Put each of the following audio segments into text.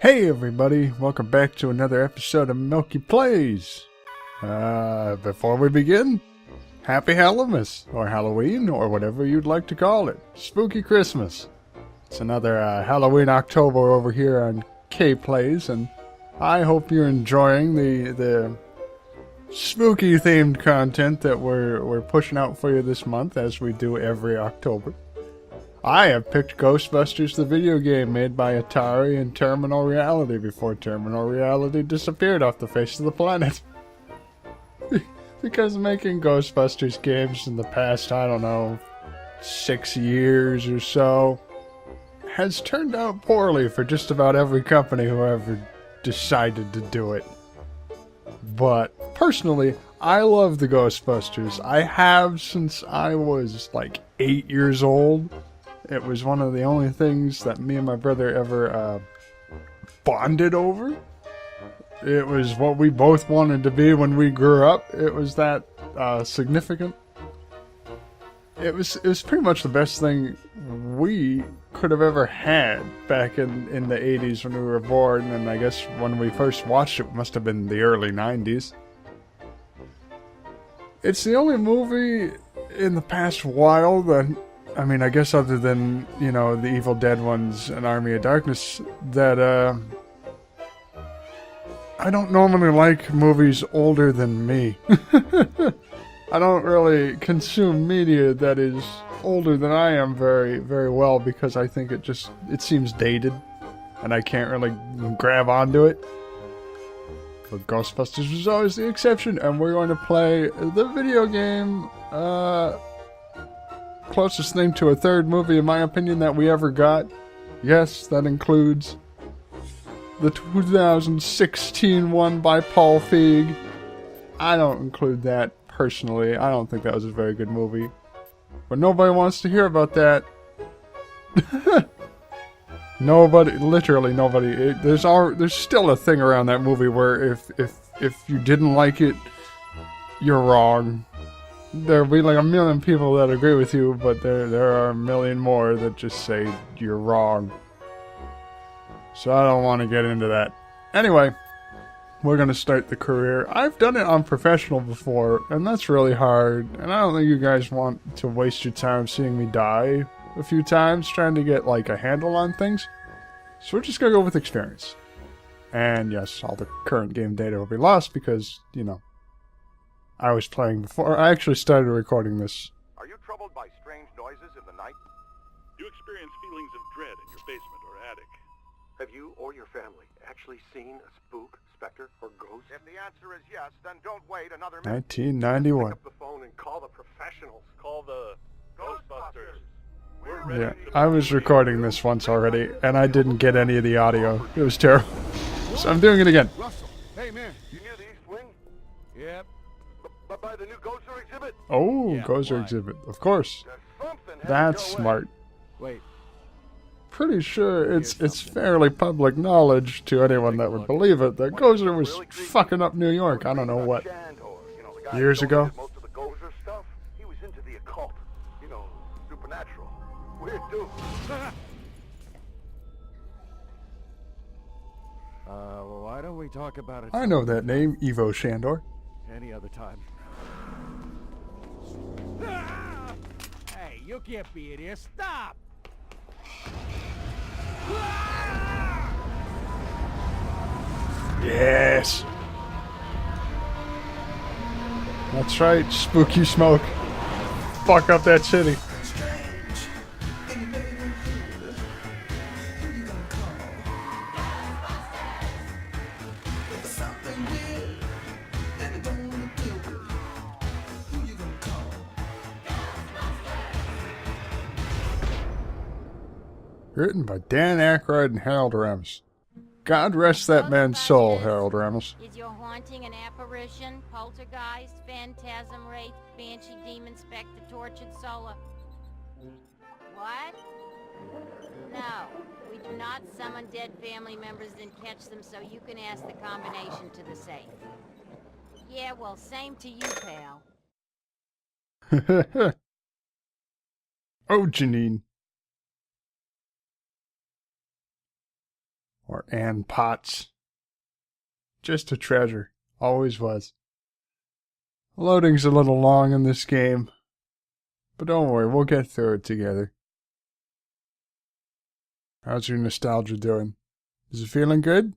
Hey everybody, welcome back to another episode of Milkie Plays. Before we begin, Happy Hallowmas, or Halloween, or whatever you'd like to call it. Spooky Christmas. It's another Halloween October over here on Chay Plays, and I hope you're enjoying the spooky themed content that we're pushing out for you this month, as we do every October. I have picked Ghostbusters, the video game made by Atari and Terminal Reality before Terminal Reality disappeared off the face of the planet. Because making Ghostbusters games in the past, I don't know, 6 years or so, has turned out poorly for just about every company who ever decided to do it. But personally, I love the Ghostbusters. I have since I was like 8 years old. It was one of the only things that me and my brother ever bonded over. It was what we both wanted to be when we grew up. It was that significant. It was pretty much the best thing we could have ever had back in the 80s when we were born, and I guess when we first watched it must have been the early 90s. It's the only movie in the past while that, I mean, I guess other than, you know, the Evil Dead ones and Army of Darkness, that, I don't normally like movies older than me. I don't really consume media that is older than I am very, very well, because I think it seems dated, and I can't really grab onto it. But Ghostbusters was always the exception, and we're going to play the video game, closest thing to a third movie, in my opinion, that we ever got. Yes, that includes the 2016 one by Paul Feig. I don't include that personally. I don't think that was a very good movie. But nobody wants to hear about that. Nobody, literally nobody. There's still a thing around that movie where if you didn't like it, you're wrong. There'll be like a million people that agree with you, but there are a million more that just say you're wrong. So I don't want to get into that. Anyway, we're going to start the career. I've done it on professional before, and that's really hard. And I don't think you guys want to waste your time seeing me die a few times trying to get like a handle on things. So we're just going to go with experience. And yes, all the current game data will be lost because, you know, I was playing before. I actually started recording this. Are you troubled by strange noises in the night? You experience feelings of dread in your basement or attic. Have you or your family actually seen a spook, specter, or ghost? If the answer is yes, then don't wait another minute. 1991. Pick up the phone and call the professionals. Call the Ghostbusters. We're Yeah, ready to I was recording this once already, and I didn't get any of the audio. It was terrible. So I'm doing it again. Russell, hey man, you near the East Wing? Yep. But by the new Gozer exhibit? Oh, Yeah, Gozer why? exhibit. Of course. There's something headed That's your way. smart. Wait. Pretty sure it's fairly public knowledge to anyone that would believe it that Gozer was fucking up New York. I don't know what, Shandor, you know, the guy years who ago. donated most of the Gozer stuff. He was into the occult, you know, supernatural. Weird dude. Well, why don't we talk about it I know that name, Evo Shandor. any other time? Hey, you can't be in here. Stop! Yes. That's right, spooky smoke. Fuck up that city. Written by Dan Aykroyd and Harold Ramis. God rest that man's soul, Harold Ramis. Is your haunting an apparition, poltergeist, phantasm, wraith, banshee, demon, spectre, tortured soul? What? No, we do not summon dead family members and catch them, so you can ask the combination to the safe. Yeah, well, same to you, pal. Oh, Janine. Or Ann Potts. Just a treasure. Always was. Loading's a little long in this game. But don't worry, we'll get through it together. How's your nostalgia doing? Is it feeling good?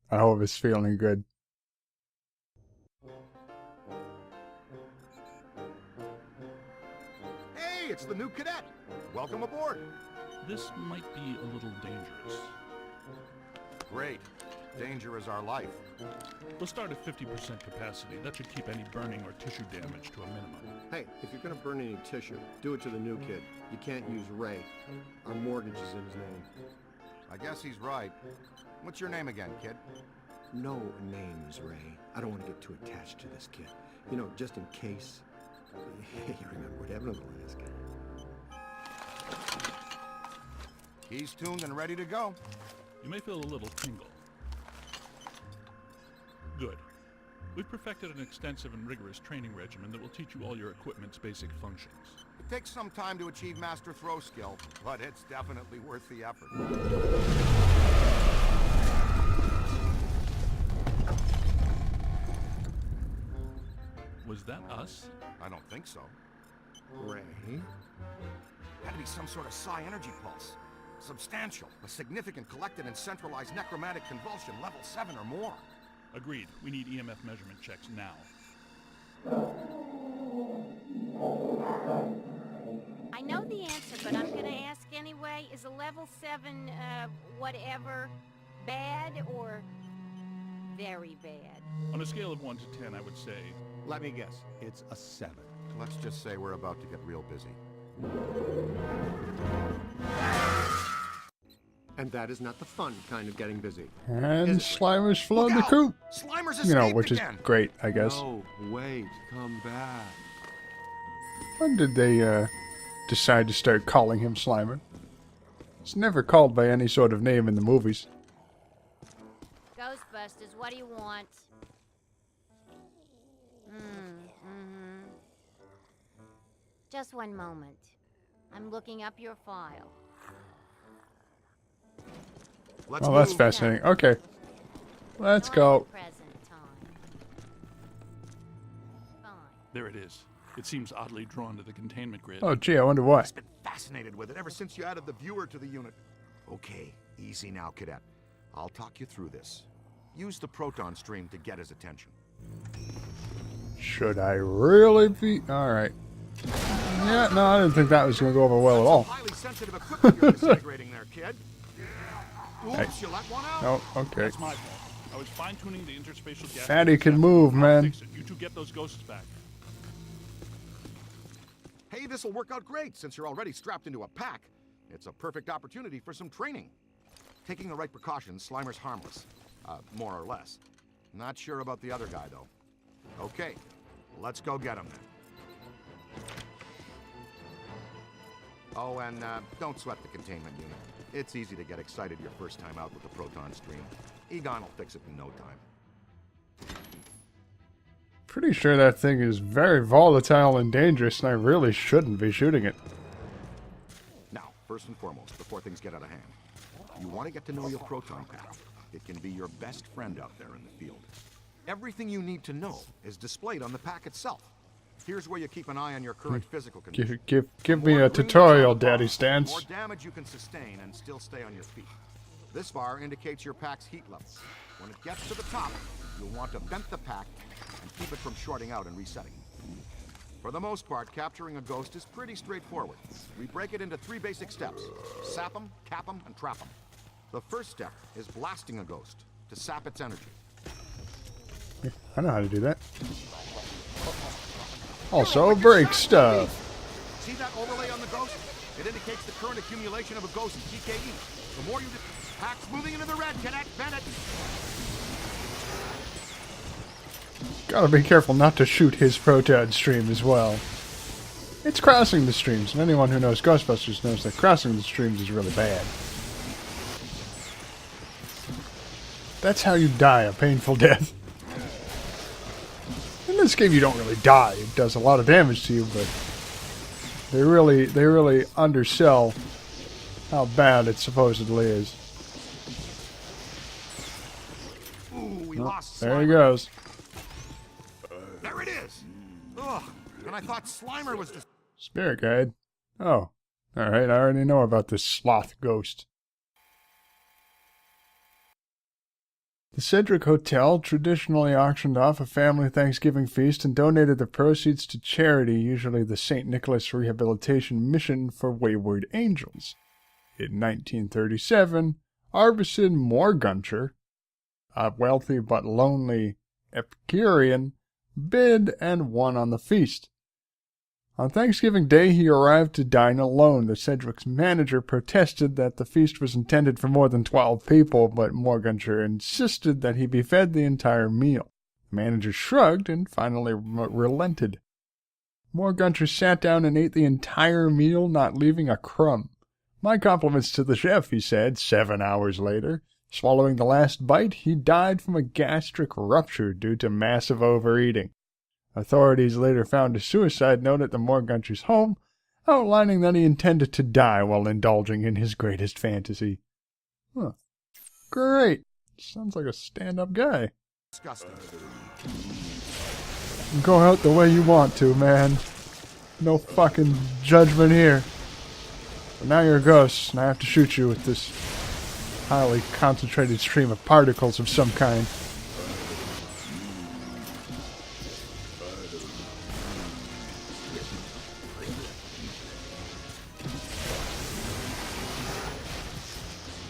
I hope it's feeling good. Hey, it's the new cadet. Welcome aboard. This might be a little dangerous. Great. Danger is our life. We'll start at 50% capacity. That should keep any burning or tissue damage to a minimum. Hey, if you're gonna burn any tissue, do it to the new kid. You can't use Ray. Our mortgage is in his name. I guess he's right. What's your name again, kid? No names, Ray. I don't want to get too attached to this kid. You know, just in case. You remember what happened to the last guy. He's tuned and ready to go. You may feel a little tingle. Good. We've perfected an extensive and rigorous training regimen that will teach you all your equipment's basic functions. It takes some time to achieve master throw skill, but it's definitely worth the effort. Was that us? I don't think so. Ray? Had to be some sort of psi energy pulse. Substantial, a significant collected and centralized necromantic convulsion, level 7 or more. Agreed. We need EMF measurement checks now. I know the answer, but I'm gonna ask anyway. Is a level 7, whatever, bad or very bad? On a scale of 1 to 10, I would say... Let me guess. It's a 7. Let's just say we're about to get real busy. And that is not the fun kind of getting busy. And Slimer's flown the Look out! coop. Slimer's You know, escaped which is again. great, I guess. No, wait, come back. When did they decide to start calling him Slimer? He's never called by any sort of name in the movies. Ghostbusters, what do you want? Just one moment. I'm looking up your file. Let's Oh, that's move. fascinating. Okay. Let's go. Present time. Fine. There it is. It seems oddly drawn to the containment grid. Oh, gee, I wonder why. Been fascinated with it ever since you added the viewer to the unit. Okay, easy now, cadet. I'll talk you through this. Use the proton stream to get his attention. Should I really be? Alright. Yeah, no, I didn't think that was going to go over well at all. Highly sensitive equipment you're disintegrating there, kid. Oops, Hey. you let one out. Oh, okay. That's my fault. I was fine-tuning the interspatial gas... Fatty can move, I'll man. fix it. You two get those ghosts back. Hey, this'll work out great since you're already strapped into a pack. It's a perfect opportunity for some training. Taking the right precautions, Slimer's harmless. More or less. Not sure about the other guy, though. Okay, let's go get him then. Oh, and don't sweat the containment unit. It's easy to get excited your first time out with the proton stream. Egon will fix it in no time. Pretty sure that thing is very volatile and dangerous, and I really shouldn't be shooting it. Now, first and foremost, before things get out of hand, you want to get to know your proton pack. It can be your best friend out there in the field. Everything you need to know is displayed on the pack itself. Here's where you keep an eye on your current physical condition. Give me a tutorial, Daddy Stance. More damage you can sustain and still stay on your feet. This bar indicates your pack's heat level. When it gets to the top, you'll want to vent the pack and keep it from shorting out and resetting. For the most part, capturing a ghost is pretty straightforward. We break it into 3 basic steps: sap them, cap them, and trap them. The first step is blasting a ghost to sap its energy. I know how to do that. Also, break stuff. See that overlay on the ghost? It indicates the current accumulation of a ghost GKE. The more you... Pack's moving into the red, cadet. Bennett. Gotta be careful not to shoot his proton stream as well. It's crossing the streams, and anyone who knows Ghostbusters knows that crossing the streams is really bad. That's how you die a painful death. In this game, you don't really die. It does a lot of damage to you, but they really undersell how bad it supposedly is. we Oh, lost there he Slimer. goes. There it is! Ugh, and I thought Slimer was the... Spirit guide. Oh, alright, I already know about this sloth ghost. The Cedric Hotel traditionally auctioned off a family Thanksgiving feast and donated the proceeds to charity, usually the St. Nicholas Rehabilitation Mission for Wayward Angels. In 1937, Arvidsson Morguncher, a wealthy but lonely Epicurean, bid and won on the feast. On Thanksgiving Day, he arrived to dine alone. The Cedric's manager protested that the feast was intended for more than 12 people, but Morguncher insisted that he be fed the entire meal. The manager shrugged and finally relented. Morguncher sat down and ate the entire meal, not leaving a crumb. My compliments to the chef, he said, 7 hours later. Swallowing the last bite, he died from a gastric rupture due to massive overeating. Authorities later found a suicide note at the Morguncher's home, outlining that he intended to die while indulging in his greatest fantasy. Huh. Great. Sounds like a stand-up guy. Disgusting. Go out the way you want to, man. No fucking judgment here. But now you're a ghost, and I have to shoot you with this highly concentrated stream of particles of some kind.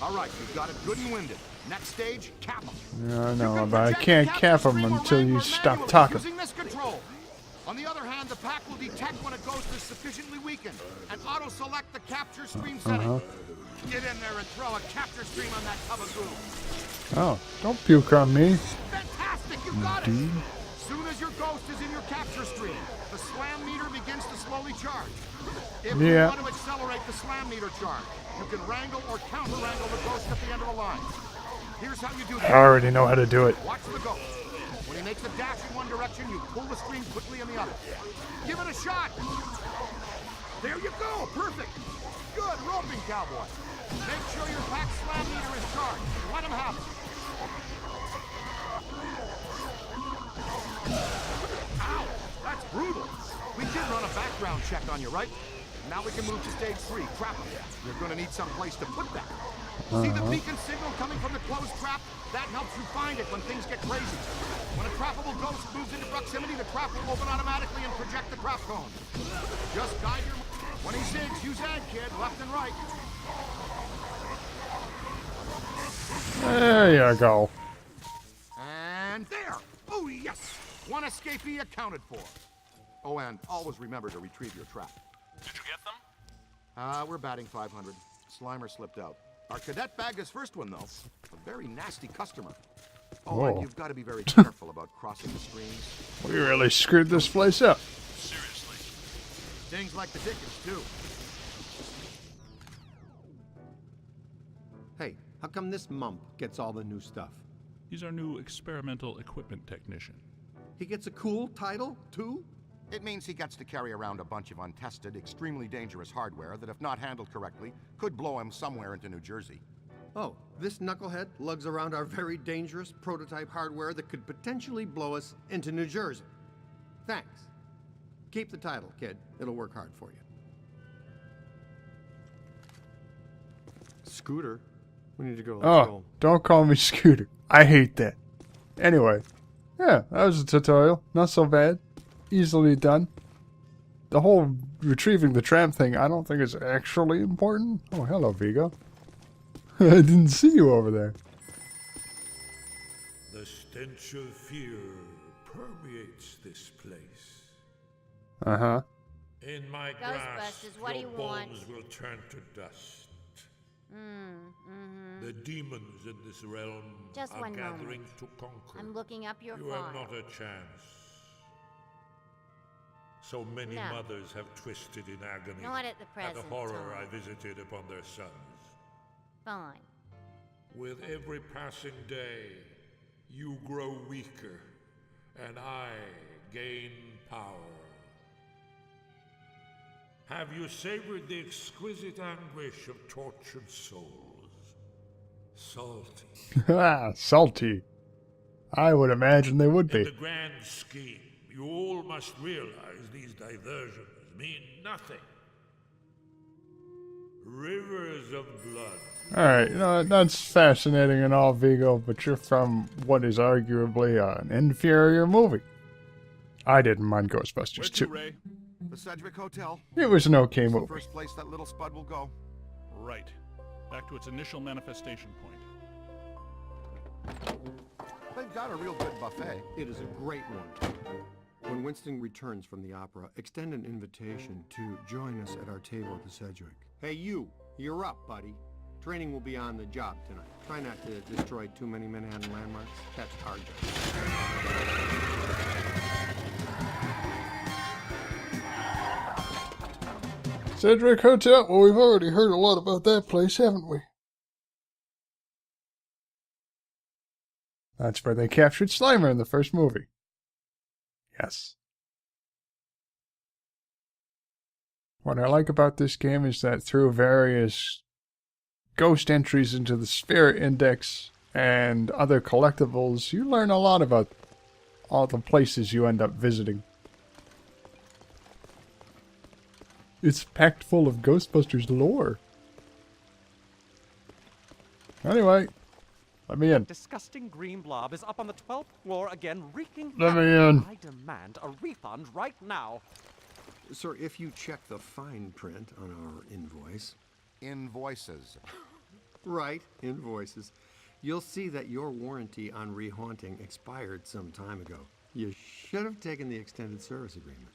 Alright, you've got it good and winded. Next stage, cap them. Yeah, I know, but I can't cap them until you stop talking. Using this control. On the other hand, the pack will detect when a ghost is sufficiently weakened and auto-select the capture stream setting. Get in there and throw a capture stream on that tub of goo. Oh, don't puke on me. Fantastic, you got it! Soon as your ghost is in your capture stream, the slam meter begins to slowly charge. If you want to accelerate the slam meter charge, you can wrangle or counter-wrangle the ghost at the end of the line. Here's how you do that. I already know how to do it. Watch the ghost. When he makes a dash in one direction, you pull the stream quickly in the other. Give it a shot. There you go. Perfect. Good roping, cowboy. Make sure your pack slam meter is charged. Let him have it. Ow, that's brutal. We did run a background check on you, right? Now we can move to stage 3, trap him. You're going to need some place to put that. See the beacon signal coming from the closed trap? That helps you find it when things get crazy. When a trappable ghost moves into proximity, the trap will open automatically and project the trap cone. Just guide your... When he zigs, you zag, kid, left and right. There you go. And there! Oh, yes! One escapee accounted for. Oh, and always remember to retrieve your trap. Did you get them? We're batting 500. Slimer slipped out. Our cadet bagged his first one, though. A very nasty customer. Oh, and you've got to be very careful about crossing the streams. We really screwed this place up. Seriously. Things like the Dickens, too. Hey, how come this mump gets all the new stuff? He's our new experimental equipment technician. He gets a cool title, too? It means he gets to carry around a bunch of untested, extremely dangerous hardware that, if not handled correctly, could blow him somewhere into New Jersey. Oh, this knucklehead lugs around our very dangerous prototype hardware that could potentially blow us into New Jersey. Thanks. Keep the title, kid. It'll work hard for you. Scooter, we need to go. Let's go. Don't call me Scooter. I hate that. Anyway, yeah, that was a tutorial. Not so bad. Easily done. The whole retrieving the tram thing, I don't think is actually important. Oh, hello, Vigo. I didn't see you over there. The stench of fear permeates this place. Uh-huh. In my Ghostbusters, grasp, what do your you want? bones will turn to dust. The demons in this realm Just are one gathering moment. to conquer. I'm looking up your You file. have not a chance. So many No. mothers have twisted in agony Not at the at present the horror time. I visited upon their sons. Fine. With every passing day, you grow weaker, and I gain power. Have you savored the exquisite anguish of tortured souls? Salty. Ah, salty. I would imagine they would In be. the grand scheme, you all must realize these diversions mean nothing. Rivers of blood. Alright, you know, that's fascinating and all, Vigo, but you're from what is arguably an inferior movie. I didn't mind Where Ghostbusters to, 2. Ray? The Sedgwick Hotel. It was an okay It's the movie. first place that little spud will go. Right. Back to its initial manifestation point. They've got a real good buffet. It is a great one. When Winston returns from the opera, extend an invitation to join us at our table at the Sedgwick. Hey, you're up, buddy. Training will be on the job tonight. Try not to destroy too many Manhattan landmarks. That's our job. Sedgwick Hotel. Well, we've already heard a lot about that place, haven't we? That's where they captured Slimer in the first movie. Yes. What I like about this game is that through various ghost entries into the Spirit Index and other collectibles, you learn a lot about all the places you end up visiting. It's packed full of Ghostbusters lore. Anyway, let me in. Disgusting green blob is up on the 12th floor again, wreaking Let me havoc. in. I demand a refund right now. Sir, if you check the fine print on our invoice, Invoices. right, invoices, you'll see that your warranty on rehaunting expired some time ago. You should have taken the extended service agreement.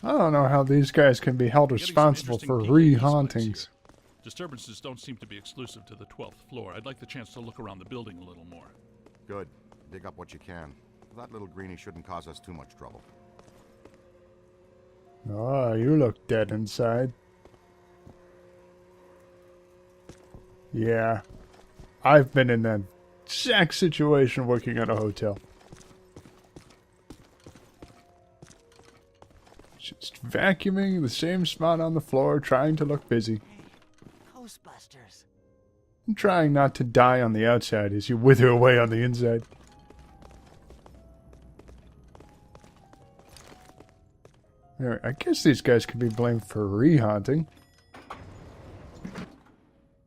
I don't know how these guys can be held Getting some responsible interesting for peek at these lights re-hauntings. here. Disturbances don't seem to be exclusive to the 12th floor. I'd like the chance to look around the building a little more. Good. Dig up what you can. That little greenie shouldn't cause us too much trouble. Oh, you look dead inside. Yeah. I've been in that exact situation working at a hotel. Just vacuuming the same spot on the floor, trying to look busy. Ghostbusters. And trying not to die on the outside as you wither away on the inside. Alright, I guess these guys could be blamed for re-haunting.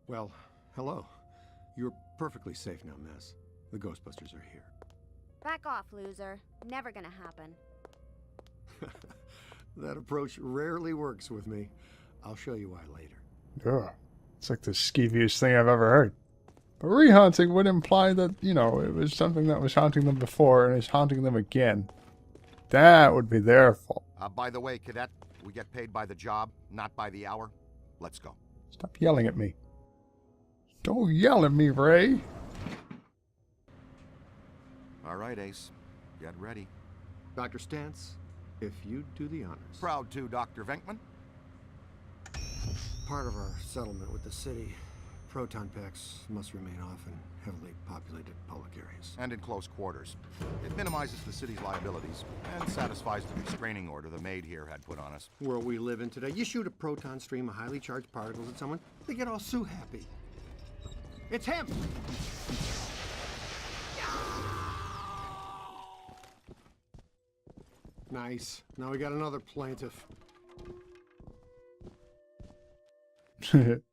Well, hello. You're perfectly safe now, Miss. The Ghostbusters are here. Back off, loser. Never gonna happen. That approach rarely works with me. I'll show you why later. Ugh. It's like the skeeviest thing I've ever heard. But re-haunting would imply that, you know, it was something that was haunting them before and is haunting them again. That would be their fault. By the way, cadet, we get paid by the job, not by the hour. Let's go. Stop yelling at me. Don't yell at me, Ray. All right, Ace. Get ready. Dr. Stantz, if you'd do the honors. Proud to, Dr. Venkman. Part of our settlement with the city, proton packs must remain off in heavily populated public areas. And in close quarters. It minimizes the city's liabilities and satisfies the restraining order the maid here had put on us. World we live in today, you shoot a proton stream of highly charged particles at someone, they get all Sue happy. It's him! Nice. Now we got another plaintiff.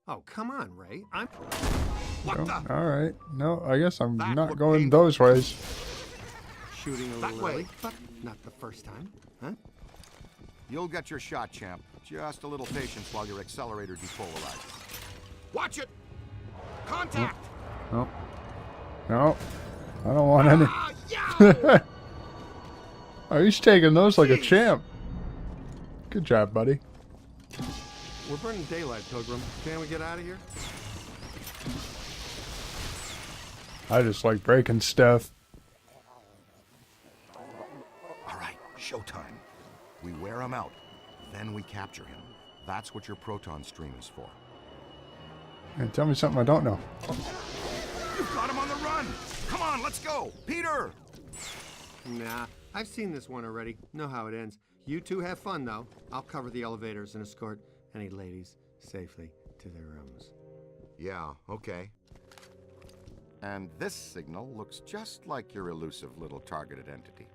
Oh, come on, Ray. I'm... What the? Alright. No, I guess I'm That not would going be- those ways. Shooting a That little way. early, but not the first time, huh? You'll get your shot, champ. Just a little patience while your accelerator depolarizes. Watch it! Contact! No. No. I don't want any. Ah, yeah! Oh, he's taking those like a Jeez. champ. Good job, buddy. We're burning daylight, Pilgrim. Can we get out of here? I just like breaking stuff. All right, showtime. We wear him out, then we capture him. That's what your proton stream is for. Hey, tell me something I don't know. You've got him on the run! Come on, let's go! Peter! Nah, I've seen this one already. Know how it ends. You two have fun, though. I'll cover the elevators and escort any ladies safely to their rooms. Yeah, okay. And this signal looks just like your elusive little targeted entity.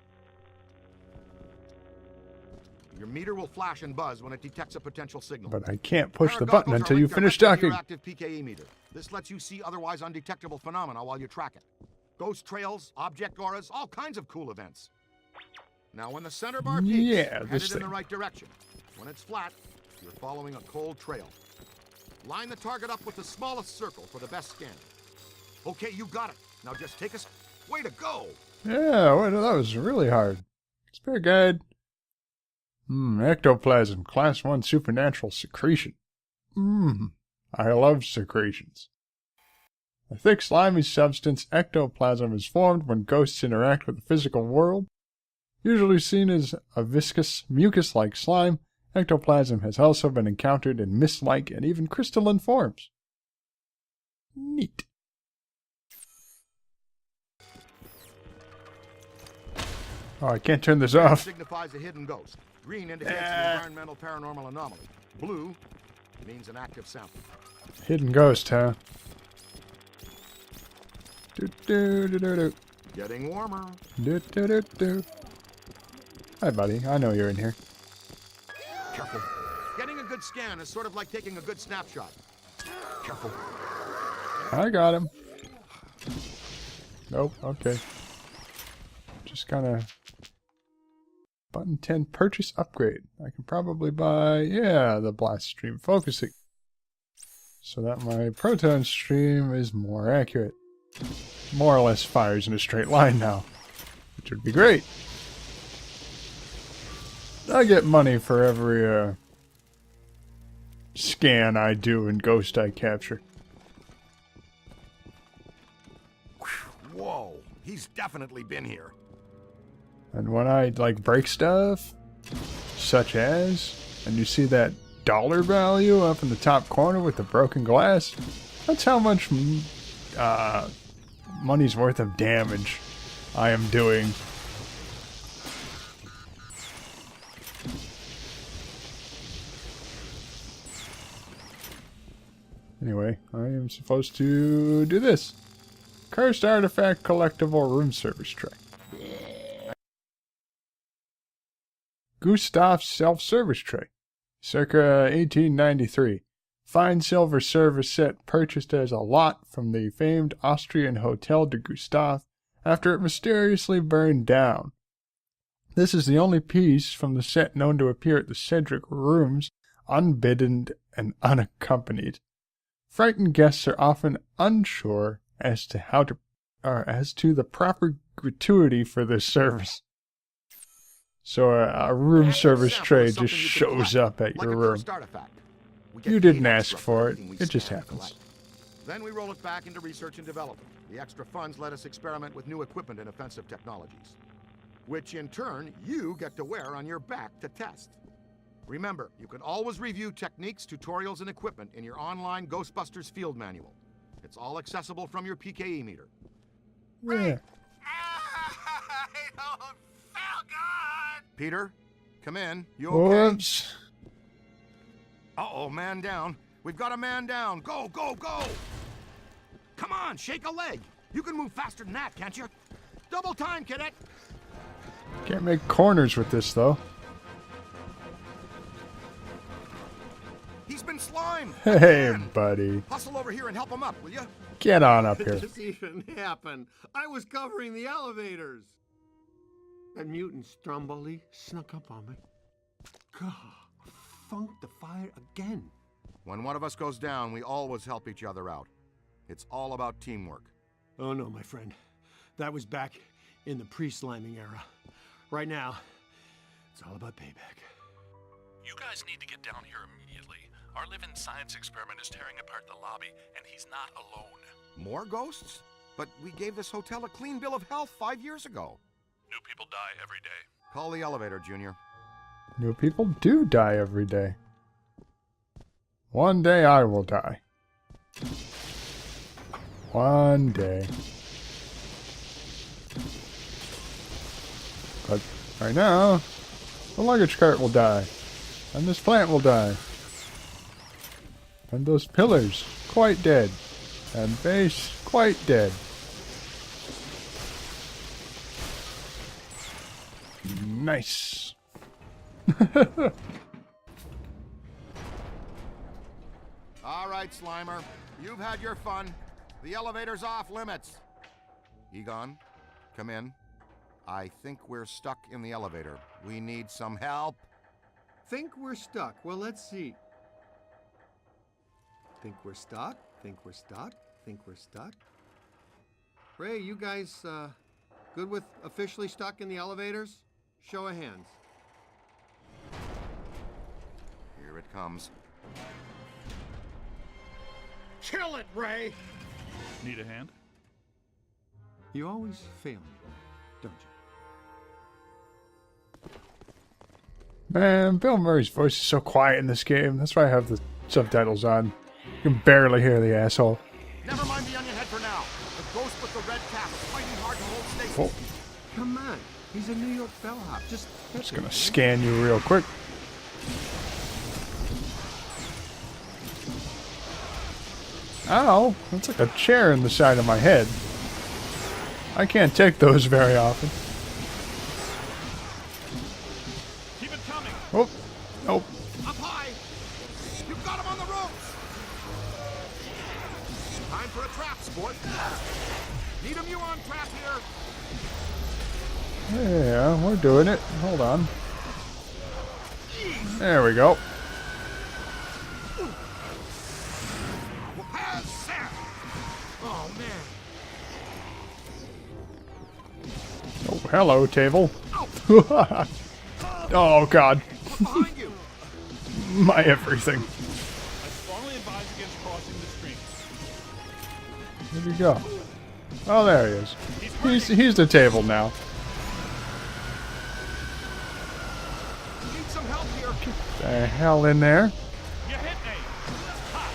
Your meter will flash and buzz when it detects a potential signal. But I can't push the button until you finish talking. Active PKE meter. This lets you see otherwise undetectable phenomena while you track it. Ghost trails, object auras, all kinds of cool events. Now when the center bar peaks, you're headed in the right direction. When it's flat, you're following a cold trail. Line the target up with the smallest circle for the best scan. Okay, you got it. Now just take us. Way to go! Yeah, well, that was really hard. Spare guide. Ectoplasm, class 1 supernatural secretion. I love secretions. A thick slimy substance, ectoplasm, is formed when ghosts interact with the physical world. Usually seen as a viscous, mucus-like slime, ectoplasm has also been encountered in mist-like and even crystalline forms. Neat. Oh, I can't turn this off. Signifies a hidden ghost. Green indicates an environmental paranormal anomaly. Blue means an active sample. Hidden ghost, huh? Do-do-do-do-do. Getting warmer. Do-do-do-do. Hi, buddy. I know you're in here. Careful. Getting a good scan is sort of like taking a good snapshot. Careful. I got him. Nope. Okay. Just kind of... Button 10, purchase upgrade. I can probably buy, the blast stream focusing. So that my proton stream is more accurate. More or less fires in a straight line now. Which would be great. I get money for every scan I do and ghost I capture. Whoa, he's definitely been here. And when I, break stuff, such as, and you see that dollar value up in the top corner with the broken glass, that's how much money's worth of damage I am doing. Anyway, I am supposed to do this. Cursed Artifact Collectible Room Service Tray. Gustav's Self-Service Tray. Circa 1893. Fine silver service set purchased as a lot from the famed Austrian Hotel de Gustav after it mysteriously burned down. This is the only piece from the set known to appear at the Cedric rooms unbidden and unaccompanied. Frightened guests are often unsure as to the proper gratuity for this service. So a room service tray just shows up at your room. You didn't ask for it. It just happens. Then we roll it back into research and development. The extra funds let us experiment with new equipment and offensive technologies, which in turn you get to wear on your back to test. Remember, you can always review techniques, tutorials, and equipment in your online Ghostbusters field manual. It's all accessible from your PKE meter. Yeah. Peter, come in. You okay? Whoops. Uh-oh, man down. We've got a man down. Go, go, go! Come on, shake a leg. You can move faster than that, can't you? Double time, cadet! Can't make corners with this, though. He's been slimed! Hey, buddy. Hustle over here and help him up, will you? Get on up here. Did this even happen? I was covering the elevators. That mutant Stromboli snuck up on me. God, funked the fire again. When one of us goes down, we always help each other out. It's all about teamwork. Oh no, my friend. That was back in the pre-sliming era. Right now, it's all about payback. You guys need to get down here immediately. Our living science experiment is tearing apart the lobby, and he's not alone. More ghosts? But we gave this hotel a clean bill of health 5 years ago. New people die every day. Call the elevator, Junior. New people do die every day. One day I will die. One day. But right now, the luggage cart will die. And this plant will die. And those pillars, quite dead. And base, quite dead. Nice. All right, Slimer. You've had your fun. The elevator's off limits. Egon, come in. I think we're stuck in the elevator. We need some help. Think we're stuck. Well, let's see. Think we're stuck? Think we're stuck? Think we're stuck? Ray, you guys good with officially stuck in the elevators? Show of hands. Here it comes. Kill it, Ray! Need a hand? You always fail me, don't you? Man, Bill Murray's voice is so quiet in this game. That's why I have the subtitles on. You can barely hear the asshole. Never mind the onion head for now. The ghost with the red cap is fighting hard to hold Stacy. Oh, Come on. He's a New York bellhop. Just gonna scan you real quick. Ow, that's like a chair in the side of my head. I can't take those very often. Keep it coming! Oh, oh. Up high! You've got him on the ropes! Time for a trap, sport. Need a Muon trap here. Yeah, we're doing it. Hold on. There we go. Oh, man. Oh, hello, table. Oh, God. Behind you. My everything. I strongly advise against crossing the stream. Where'd he go? Oh, there he is. He's the table now. Need some help here. The hell in there? You hit me! Ha!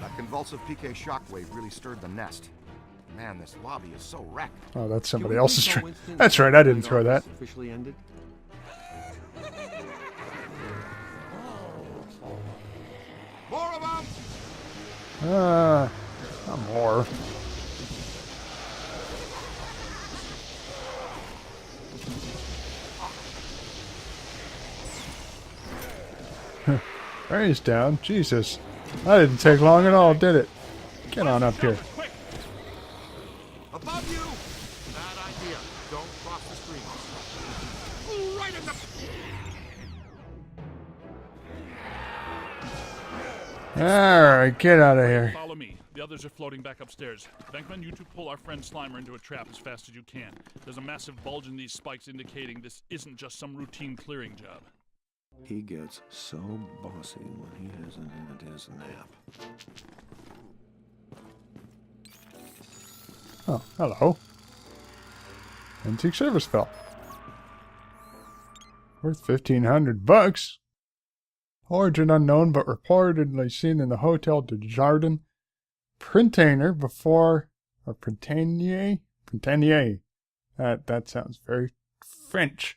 That convulsive PK shockwave really stirred the nest. Man, this lobby is so wrecked. Oh, that's Can somebody we else's please train. call Winston That's right, I didn't throw that. Officially ended. More of them! Some more. Ray's down. Jesus. That didn't take long at all, did it? Get on up here. Quick! Above you! Bad idea. Don't cross the stream. Right in the... Alright, get out of here. Follow me. The others are floating back upstairs. Venkman, you two pull our friend Slimer into a trap as fast as you can. There's a massive bulge in these spikes indicating this isn't just some routine clearing job. He gets so bossy when he hasn't had his nap. Oh, hello. Antique service bell. Worth $1,500. Origin unknown, but reportedly seen in the Hotel de Jardin. Printainer before... Or Printanier? Printanier. That sounds very French.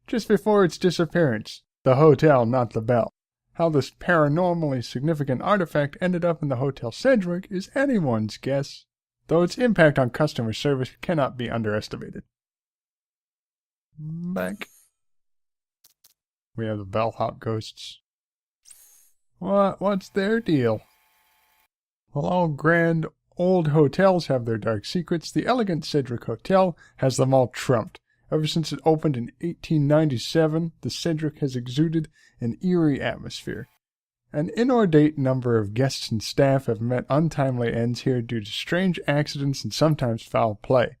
Just before its disappearance. The hotel, not the bell. How this paranormally significant artifact ended up in the Hotel Sedgwick is anyone's guess, though its impact on customer service cannot be underestimated. Back. We have the bellhop ghosts. What's their deal? While all grand old hotels have their dark secrets, the elegant Sedgwick Hotel has them all trumped. Ever since it opened in 1897, the Sedgwick has exuded an eerie atmosphere. An inordinate number of guests and staff have met untimely ends here due to strange accidents and sometimes foul play.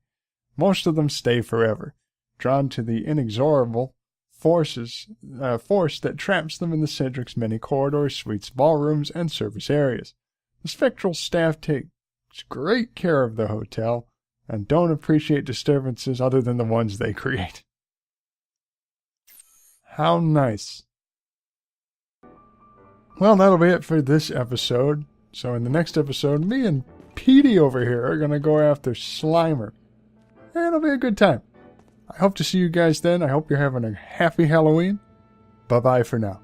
Most of them stay forever, drawn to the inexorable force that traps them in the Sedgwick's many corridors, suites, ballrooms, and service areas. The spectral staff takes great care of the hotel, and don't appreciate disturbances other than the ones they create. How nice. Well, that'll be it for this episode. So in the next episode, me and Petey over here are going to go after Slimer. And it'll be a good time. I hope to see you guys then. I hope you're having a happy Halloween. Bye-bye for now.